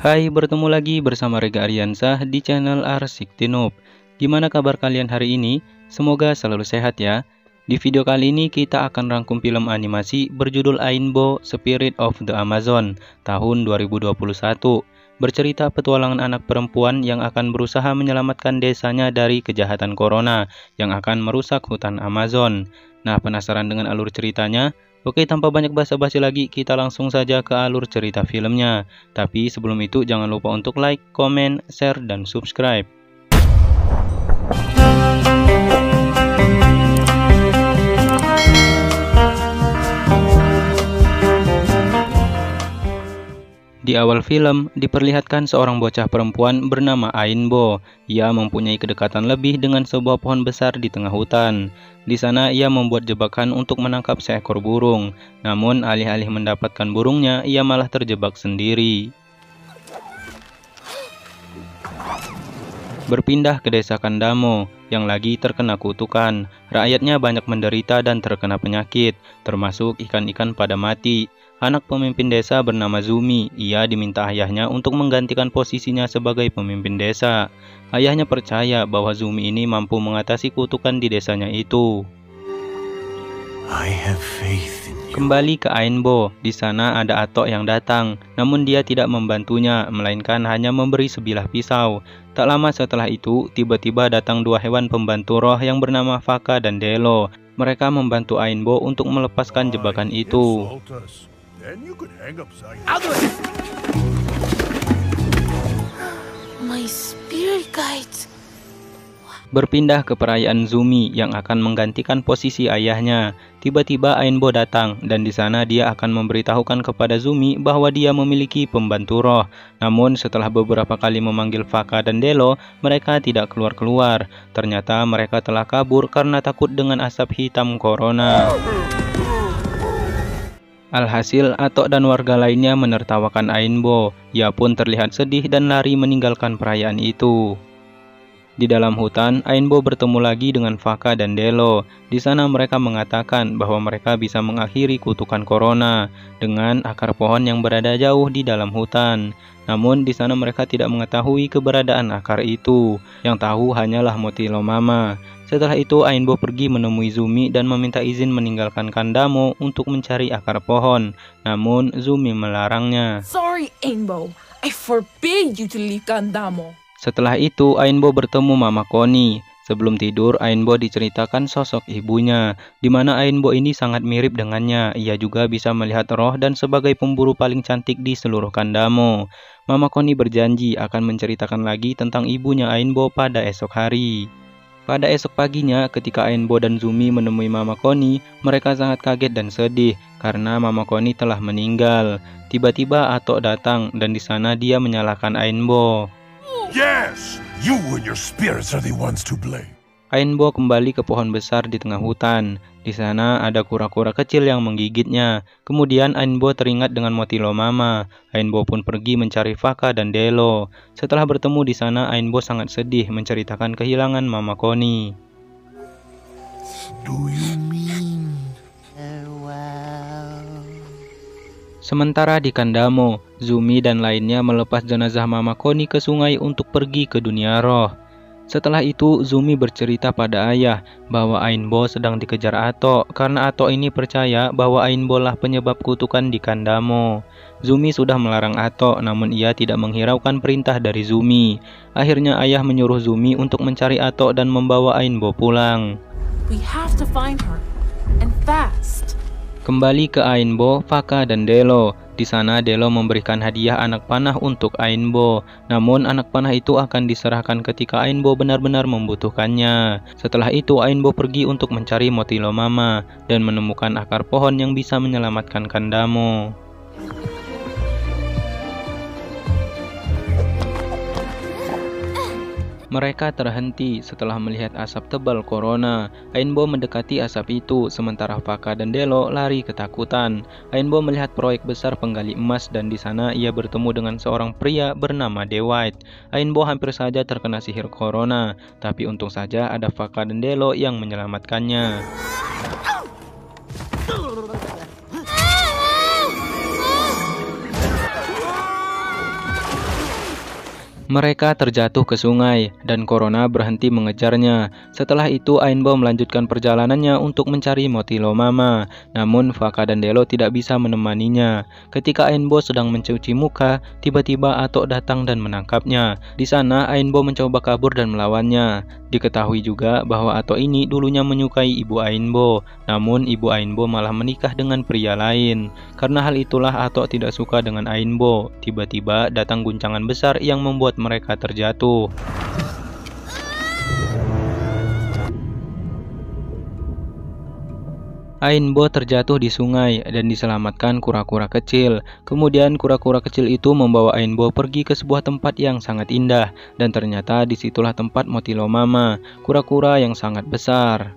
Hai, bertemu lagi bersama Rega Aryansah di channel Arsik Tinub. Gimana kabar kalian hari ini? Semoga selalu sehat ya. Di video kali ini kita akan rangkum film animasi berjudul Ainbo Spirit of the Amazon tahun 2021. Bercerita petualangan anak perempuan yang akan berusaha menyelamatkan desanya dari kejahatan corona yang akan merusak hutan Amazon. Nah, penasaran dengan alur ceritanya? Oke, tanpa banyak basa-basi lagi, kita langsung saja ke alur cerita filmnya. Tapi sebelum itu jangan lupa untuk like, komen, share, dan subscribe. Di awal film, diperlihatkan seorang bocah perempuan bernama Ainbo. Ia mempunyai kedekatan lebih dengan sebuah pohon besar di tengah hutan. Di sana ia membuat jebakan untuk menangkap seekor burung. Namun alih-alih mendapatkan burungnya, ia malah terjebak sendiri. Berpindah ke desa Kandamo yang lagi terkena kutukan. Rakyatnya banyak menderita dan terkena penyakit, termasuk ikan-ikan pada mati. Anak pemimpin desa bernama Zumi. Ia diminta ayahnya untuk menggantikan posisinya sebagai pemimpin desa. Ayahnya percaya bahwa Zumi ini mampu mengatasi kutukan di desanya itu. Kembali ke Ainbo, di sana ada Atok yang datang. Namun dia tidak membantunya, melainkan hanya memberi sebilah pisau. Tak lama setelah itu, tiba-tiba datang dua hewan pembantu roh yang bernama Faka dan Delo. Mereka membantu Ainbo untuk melepaskan jebakan itu. My spirit guides. Berpindah ke perayaan Zumi yang akan menggantikan posisi ayahnya. Tiba-tiba Ainbo datang dan di sana dia akan memberitahukan kepada Zumi bahwa dia memiliki pembantu roh. Namun setelah beberapa kali memanggil Faka dan Delo, mereka tidak keluar-keluar. Ternyata mereka telah kabur karena takut dengan asap hitam corona. Alhasil, Atok dan warga lainnya menertawakan Ainbo. Ia pun terlihat sedih dan lari meninggalkan perayaan itu. Di dalam hutan, Ainbo bertemu lagi dengan Faka dan Delo. Di sana mereka mengatakan bahwa mereka bisa mengakhiri kutukan corona dengan akar pohon yang berada jauh di dalam hutan. Namun di sana mereka tidak mengetahui keberadaan akar itu. Yang tahu hanyalah Motilo Mama. Setelah itu Ainbo pergi menemui Zumi dan meminta izin meninggalkan Kandamo untuk mencari akar pohon. Namun Zumi melarangnya. Sorry, Ainbo. I forbid you to leave Kandamo. Setelah itu Ainbo bertemu Mama Koni. Sebelum tidur Ainbo diceritakan sosok ibunya, di mana Ainbo ini sangat mirip dengannya. Ia juga bisa melihat roh dan sebagai pemburu paling cantik di seluruh Kandamo. Mama Koni berjanji akan menceritakan lagi tentang ibunya Ainbo pada esok hari. Pada esok paginya, ketika Ainbo dan Zumi menemui Mama Koni, mereka sangat kaget dan sedih karena Mama Koni telah meninggal. Tiba-tiba Atok datang dan di sana dia menyalahkan Ainbo. Yes, you and your spirits are the ones to blame. Ainbo kembali ke pohon besar di tengah hutan. Di sana ada kura-kura kecil yang menggigitnya. Kemudian Ainbo teringat dengan Motilo Mama. Ainbo pun pergi mencari Faka dan Delo. Setelah bertemu di sana, Ainbo sangat sedih menceritakan kehilangan Mama Koni. Do you mean Sementara di Kandamo, Zumi dan lainnya melepas jenazah Mama Koni ke sungai untuk pergi ke dunia roh. Setelah itu, Zumi bercerita pada ayah bahwa Ainbo sedang dikejar Atok karena Atok ini percaya bahwa Ainbo lah penyebab kutukan di Kandamo. Zumi sudah melarang Atok, namun ia tidak menghiraukan perintah dari Zumi. Akhirnya ayah menyuruh Zumi untuk mencari Atok dan membawa Ainbo pulang. We have to find her, and fast. Kembali ke Ainbo, Faka dan Delo. Di sana Delo memberikan hadiah anak panah untuk Ainbo. Namun anak panah itu akan diserahkan ketika Ainbo benar-benar membutuhkannya. Setelah itu Ainbo pergi untuk mencari Motilo Mama dan menemukan akar pohon yang bisa menyelamatkan Kandamo. Mereka terhenti setelah melihat asap tebal corona. Ainbo mendekati asap itu, sementara Faka dan Delo lari ketakutan. Ainbo melihat proyek besar penggali emas dan di sana ia bertemu dengan seorang pria bernama Dewite. Ainbo hampir saja terkena sihir corona, tapi untung saja ada Faka dan Delo yang menyelamatkannya. Mereka terjatuh ke sungai, dan Corona berhenti mengejarnya. Setelah itu, Ainbo melanjutkan perjalanannya untuk mencari Motilo Mama. Namun, Faka dan Delo tidak bisa menemaninya. Ketika Ainbo sedang mencuci muka, tiba-tiba Atok datang dan menangkapnya. Di sana, Ainbo mencoba kabur dan melawannya. Diketahui juga bahwa Atok ini dulunya menyukai ibu Ainbo. Namun, ibu Ainbo malah menikah dengan pria lain. Karena hal itulah Atok tidak suka dengan Ainbo. Tiba-tiba datang guncangan besar yang membuat mereka terjatuh. Ainbo terjatuh di sungai dan diselamatkan kura-kura kecil. Kemudian kura-kura kecil itu membawa Ainbo pergi ke sebuah tempat yang sangat indah. Dan ternyata disitulah tempat Motilo Mama, kura-kura yang sangat besar.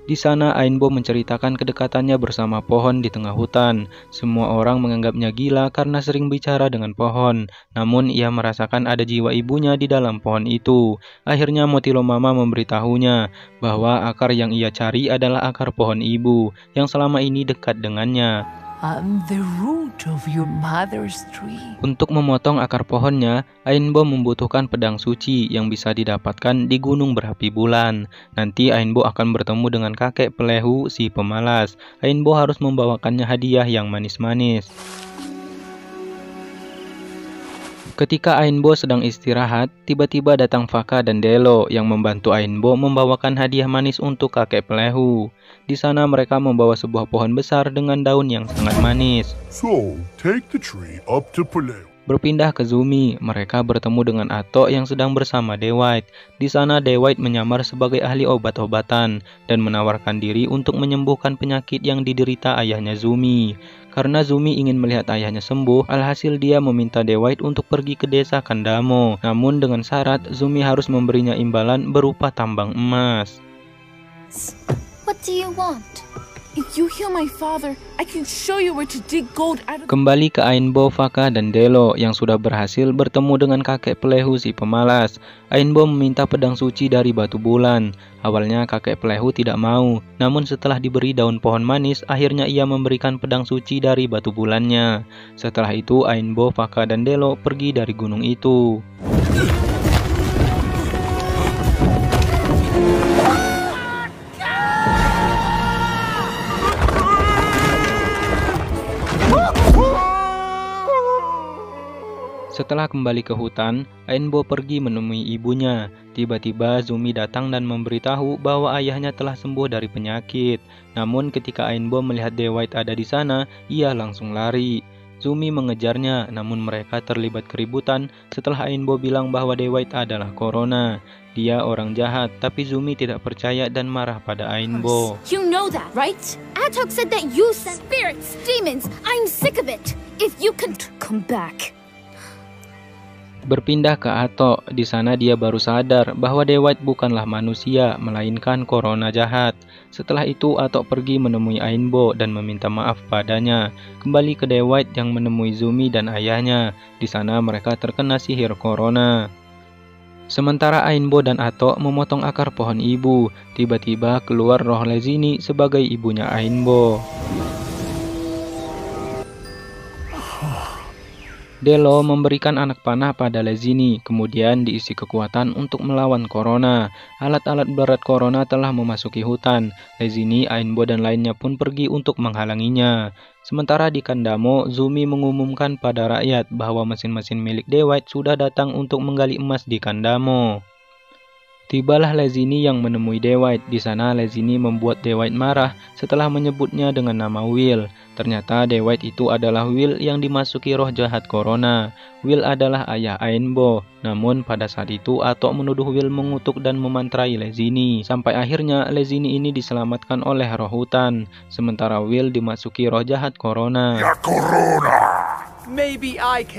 Di sana Ainbo menceritakan kedekatannya bersama pohon di tengah hutan. Semua orang menganggapnya gila karena sering bicara dengan pohon. Namun ia merasakan ada jiwa ibunya di dalam pohon itu. Akhirnya Motilo Mama memberitahunya bahwa akar yang ia cari adalah akar pohon ibu yang selama ini dekat dengannya. I'm the root of your mother's tree. Untuk memotong akar pohonnya, Ainbo membutuhkan pedang suci yang bisa didapatkan di gunung berapi bulan. Nanti Ainbo akan bertemu dengan kakek Pelehu si pemalas. Ainbo harus membawakannya hadiah yang manis-manis. Ketika Ainbo sedang istirahat, tiba-tiba datang Faka dan Delo yang membantu Ainbo membawakan hadiah manis untuk kakek Pelehu. Di sana mereka membawa sebuah pohon besar dengan daun yang sangat manis. So, take the tree up to Pelehu. Berpindah ke Zumi, mereka bertemu dengan Atok yang sedang bersama Dewite. Di sana Dewite menyamar sebagai ahli obat-obatan dan menawarkan diri untuk menyembuhkan penyakit yang diderita ayahnya Zumi. Karena Zumi ingin melihat ayahnya sembuh, alhasil dia meminta Dewite untuk pergi ke desa Kandamo. Namun dengan syarat Zumi harus memberinya imbalan berupa tambang emas. What do you want? If you heal my father, I can show you where to dig gold out of... Kembali ke Ainbo, Faka, dan Delo yang sudah berhasil bertemu dengan kakek Pelehu si pemalas. Ainbo meminta pedang suci dari batu bulan. Awalnya kakek Pelehu tidak mau, namun setelah diberi daun pohon manis, akhirnya ia memberikan pedang suci dari batu bulannya. Setelah itu Ainbo, Faka, dan Delo pergi dari gunung itu. Setelah kembali ke hutan, Ainbo pergi menemui ibunya. Tiba-tiba Zumi datang dan memberitahu bahwa ayahnya telah sembuh dari penyakit. Namun ketika Ainbo melihat Dewite ada di sana, ia langsung lari. Zumi mengejarnya, namun mereka terlibat keributan setelah Ainbo bilang bahwa Dewite adalah Corona. Dia orang jahat, tapi Zumi tidak percaya dan marah pada Ainbo. You know that, right? Atok said that you sent spirits, demons. I'm sick of it. If you can come back. Berpindah ke Atok, di sana dia baru sadar bahwa Dewite bukanlah manusia, melainkan Corona jahat. Setelah itu Atok pergi menemui Ainbo dan meminta maaf padanya. Kembali ke Dewite yang menemui Zumi dan ayahnya. Di sana mereka terkena sihir Corona. Sementara Ainbo dan Atok memotong akar pohon ibu, tiba-tiba keluar roh Lezini sebagai ibunya Ainbo. Delo memberikan anak panah pada Lezini, kemudian diisi kekuatan untuk melawan Corona. Alat-alat berat Corona telah memasuki hutan. Lezini, Ainbo, dan lainnya pun pergi untuk menghalanginya. Sementara di Kandamo, Zumi mengumumkan pada rakyat bahwa mesin-mesin milik Dewite sudah datang untuk menggali emas di Kandamo. Tibalah Lezini yang menemui Dewite. Di sana Lezini membuat Dewite marah setelah menyebutnya dengan nama Will. Ternyata Dewite itu adalah Will yang dimasuki roh jahat Corona. Will adalah ayah Ainbo. Namun pada saat itu Atok menuduh Will mengutuk dan memantrai Lezini. Sampai akhirnya Lezini ini diselamatkan oleh roh hutan. Sementara Will dimasuki roh jahat Corona. Ya Corona!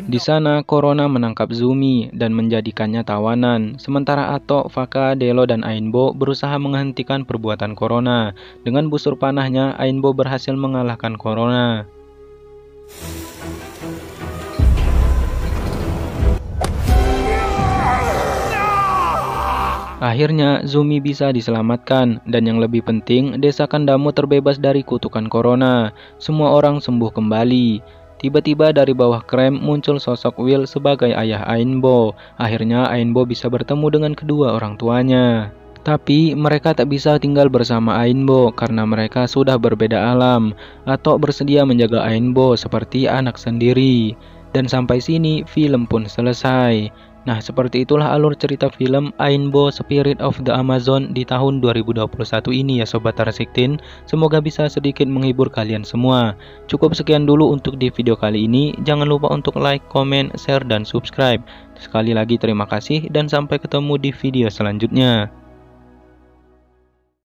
Di sana Corona menangkap Zumi dan menjadikannya tawanan. Sementara Atok, Faka, Delo, dan Ainbo berusaha menghentikan perbuatan Corona. Dengan busur panahnya, Ainbo berhasil mengalahkan Corona. Akhirnya Zumi bisa diselamatkan, dan yang lebih penting, desa Kandamo terbebas dari kutukan Corona. Semua orang sembuh kembali. Tiba-tiba dari bawah krem muncul sosok Will sebagai ayah Ainbo. Akhirnya Ainbo bisa bertemu dengan kedua orang tuanya. Tapi mereka tak bisa tinggal bersama Ainbo karena mereka sudah berbeda alam. Atok bersedia menjaga Ainbo seperti anak sendiri. Dan sampai sini film pun selesai. Nah, seperti itulah alur cerita film Ainbo Spirit of the Amazon di tahun 2021 ini ya Sobat R16. Semoga bisa sedikit menghibur kalian semua. Cukup sekian dulu untuk di video kali ini. Jangan lupa untuk like, comment, share, dan subscribe. Sekali lagi terima kasih dan sampai ketemu di video selanjutnya.